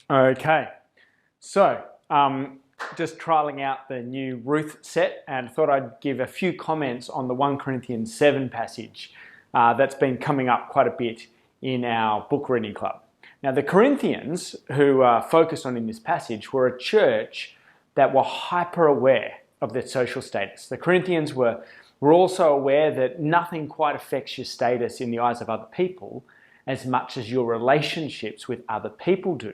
Okay, so just trialing out the new Ruth set and thought I'd give a few comments on the 1 Corinthians 7 passage that's been coming up quite a bit in our book reading club. Now the Corinthians who are focused on in this passage were a church that were hyper aware of their social status. The Corinthians were also aware that nothing quite affects your status in the eyes of other people as much as your relationships with other people do.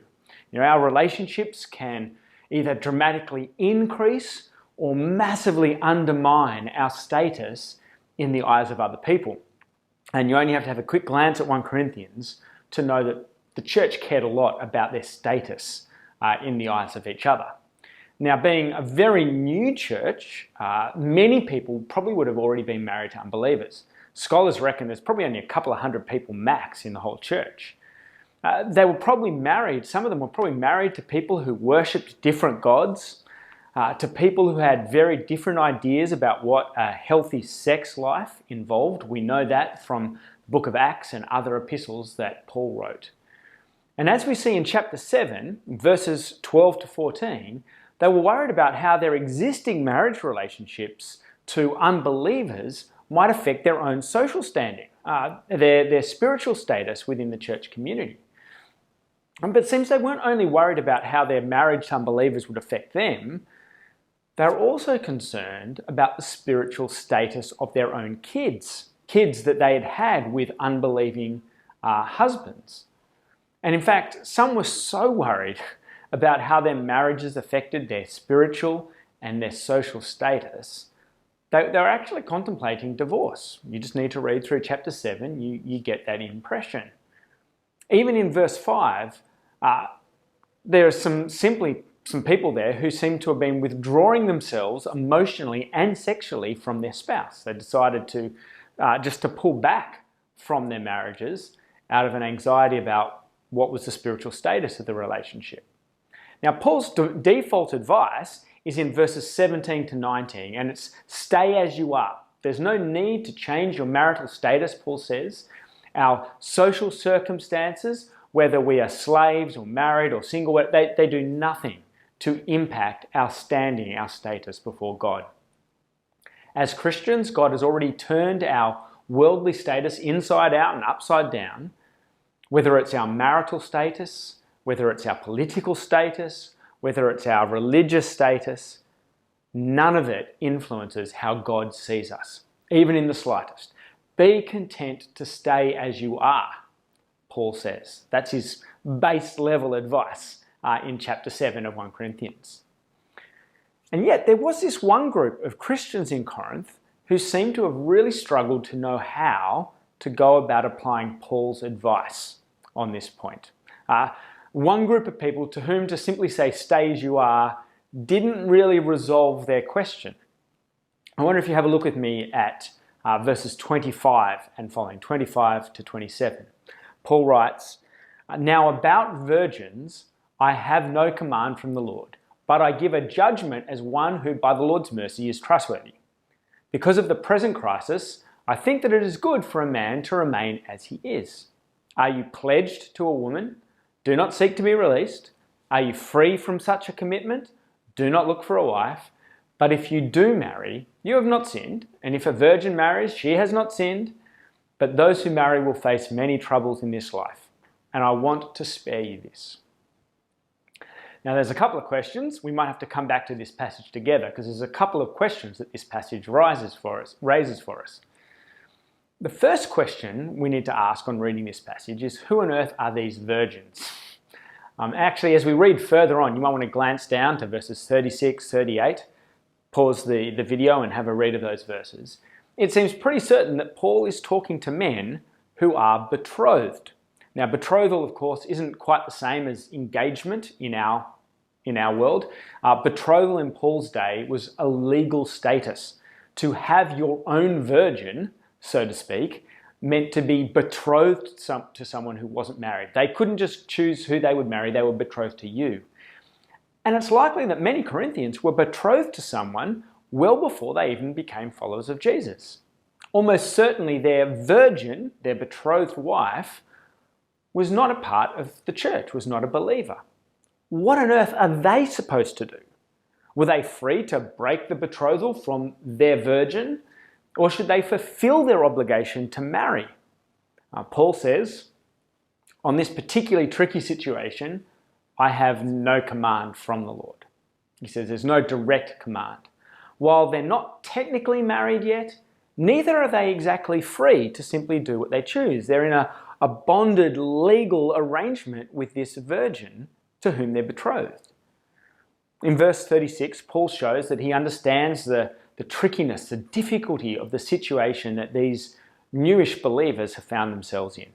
You know, our relationships can either dramatically increase or massively undermine our status in the eyes of other people. And you only have to have a quick glance at 1 Corinthians to know that the church cared a lot about their status in the eyes of each other. Now, being a very new church, many people probably would have already been married to unbelievers. Scholars reckon there's probably only a couple of hundred people max in the whole church. They were probably married, some of them were probably married to people who worshipped different gods, to people who had very different ideas about what a healthy sex life involved. We know that from the book of Acts and other epistles that Paul wrote. And as we see in chapter 7, verses 12 to 14, they were worried about how their existing marriage relationships to unbelievers might affect their own social standing, their spiritual status within the church community. But it seems they weren't only worried about how their marriage to unbelievers would affect them, they were also concerned about the spiritual status of their own kids that they had had with unbelieving husbands. And in fact, some were so worried about how their marriages affected their spiritual and their social status, they were actually contemplating divorce. You just need to read through chapter 7, you get that impression. Even in verse 5, there are some people there who seem to have been withdrawing themselves emotionally and sexually from their spouse. They decided to just to pull back from their marriages out of an anxiety about what was the spiritual status of the relationship. Now, Paul's default advice is in verses 17 to 19, and it's stay as you are. There's no need to change your marital status, Paul says. Our social circumstances, whether we are slaves or married or single, they do nothing to impact our standing, our status before God. As Christians, God has already turned our worldly status inside out and upside down, whether it's our marital status, whether it's our political status, whether it's our religious status, none of it influences how God sees us, even in the slightest. Be content to stay as you are, Paul says. That's his base level advice in chapter 7 of 1 Corinthians. And yet there was this one group of Christians in Corinth who seemed to have really struggled to know how to go about applying Paul's advice on this point. One group of people to whom to simply say stay as you are didn't really resolve their question. I wonder if you have a look with me at verses 25 and following, 25 to 27. Paul writes, "Now about virgins I have no command from the Lord, but I give a judgment as one who by the Lord's mercy is trustworthy. Because of the present crisis, I think that it is good for a man to remain as he is. Are you pledged to a woman? Do not seek to be released. Are you free from such a commitment? Do not look for a wife. But if you do marry, you have not sinned. And if a virgin marries, she has not sinned. But those who marry will face many troubles in this life. And I want to spare you this." Now there's a couple of questions. We might have to come back to this passage together because there's a couple of questions that this passage raises for us. The first question we need to ask on reading this passage is, who on earth are these virgins? Actually, as we read further on, you might want to glance down to verses 36, 38, pause the video and have a read of those verses. It seems pretty certain that Paul is talking to men who are betrothed. Now, betrothal, of course, isn't quite the same as engagement in our world. Betrothal in Paul's day was a legal status. To have your own virgin, so to speak, meant to be betrothed to someone who wasn't married. They couldn't just choose who they would marry, they were betrothed to you. And it's likely that many Corinthians were betrothed to someone well before they even became followers of Jesus. Almost certainly their virgin, their betrothed wife, was not a part of the church, was not a believer. what on earth are they supposed to do? Were they free to break the betrothal from their virgin, or should they fulfill their obligation to marry? Paul says, on this particularly tricky situation, I have no command from the Lord. He says there's no direct command. While they're not technically married yet, neither are they exactly free to simply do what they choose. They're in a bonded legal arrangement with this virgin to whom they're betrothed. In verse 36, Paul shows that he understands the trickiness, the difficulty of the situation that these newish believers have found themselves in.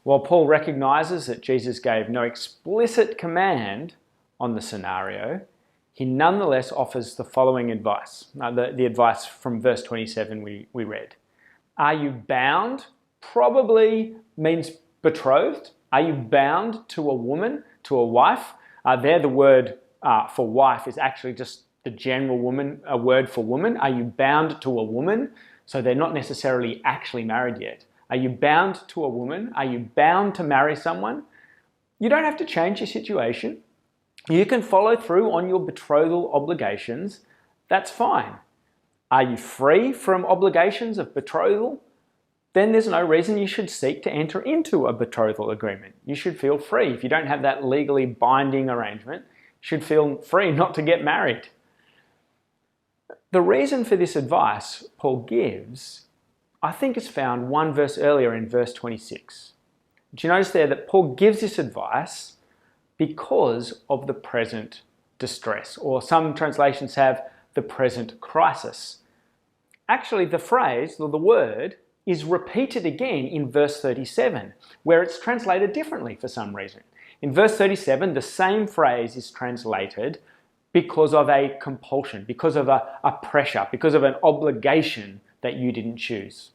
While Paul recognizes that Jesus gave no explicit command on the scenario, he nonetheless offers the following advice, the advice from verse 27 we read. Are you bound? Probably means betrothed. Are you bound to a woman, to a wife? There the word for wife is actually just the general word for woman. Are you bound to a woman? So they're not necessarily actually married yet. Are you bound to a woman? Are you bound to marry someone? You don't have to change your situation. You can follow through on your betrothal obligations. That's fine. Are you free from obligations of betrothal? Then there's no reason you should seek to enter into a betrothal agreement. You should feel free. If you don't have that legally binding arrangement, you should feel free not to get married. The reason for this advice Paul gives, I think, is found one verse earlier in verse 26. Do you notice there that Paul gives this advice because of the present distress, or some translations have the present crisis. Actually, the phrase, or the word, is repeated again in verse 37, where it's translated differently for some reason. In verse 37, the same phrase is translated because of a compulsion, because of a pressure, because of an obligation that you didn't choose.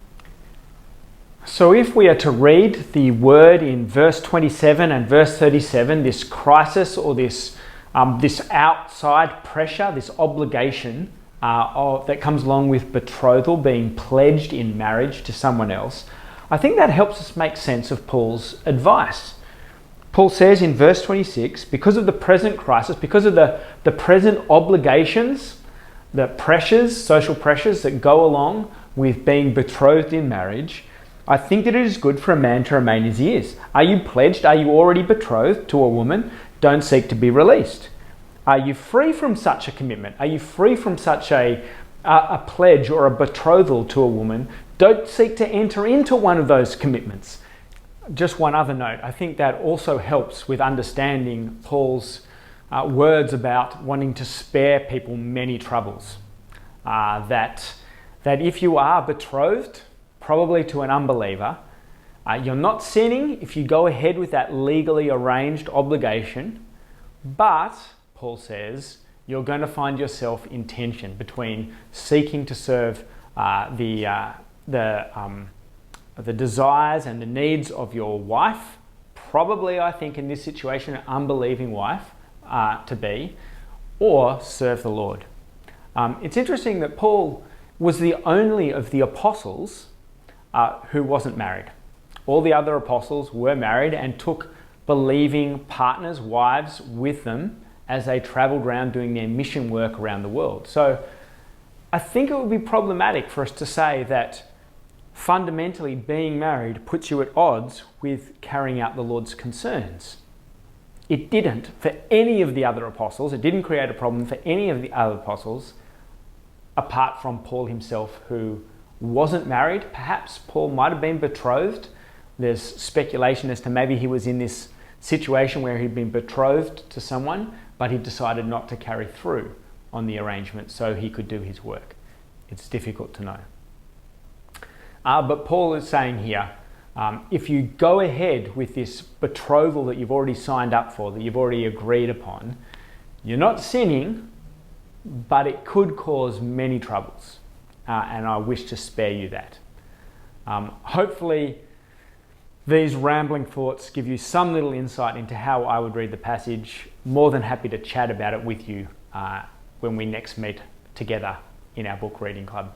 So if we are to read the word in verse 27 and verse 37, this crisis or this outside pressure, this obligation that comes along with betrothal, being pledged in marriage to someone else, I think that helps us make sense of Paul's advice. Paul says in verse 26, because of the present crisis, because of the present obligations, the pressures, social pressures that go along with being betrothed in marriage, I think that it is good for a man to remain as he is. Are you pledged? Are you already betrothed to a woman? Don't seek to be released. Are you free from such a commitment? Are you free from such a pledge or a betrothal to a woman? Don't seek to enter into one of those commitments. Just one other note, I think that also helps with understanding Paul's words about wanting to spare people many troubles. That if you are betrothed, probably to an unbeliever, you're not sinning if you go ahead with that legally arranged obligation, but, Paul says, you're going to find yourself in tension between seeking to serve the desires and the needs of your wife, probably, I think, in this situation, an unbelieving wife to be, or serve the Lord. It's interesting that Paul was the only of the apostles who wasn't married. All the other apostles were married and took believing partners, wives, with them as they traveled around doing their mission work around the world. So I think it would be problematic for us to say that fundamentally being married puts you at odds with carrying out the Lord's concerns. It didn't for any of the other apostles. It didn't create a problem for any of the other apostles apart from Paul himself, who wasn't married. Perhaps Paul might have been betrothed. There's speculation as to maybe he was in this situation where he'd been betrothed to someone, but he decided not to carry through on the arrangement so he could do his work. It's difficult to know. But Paul is saying here, if you go ahead with this betrothal that you've already signed up for, that you've already agreed upon, you're not sinning, but it could cause many troubles. And I wish to spare you that. Hopefully, these rambling thoughts give you some little insight into how I would read the passage. More than happy to chat about it with you when we next meet together in our book reading club.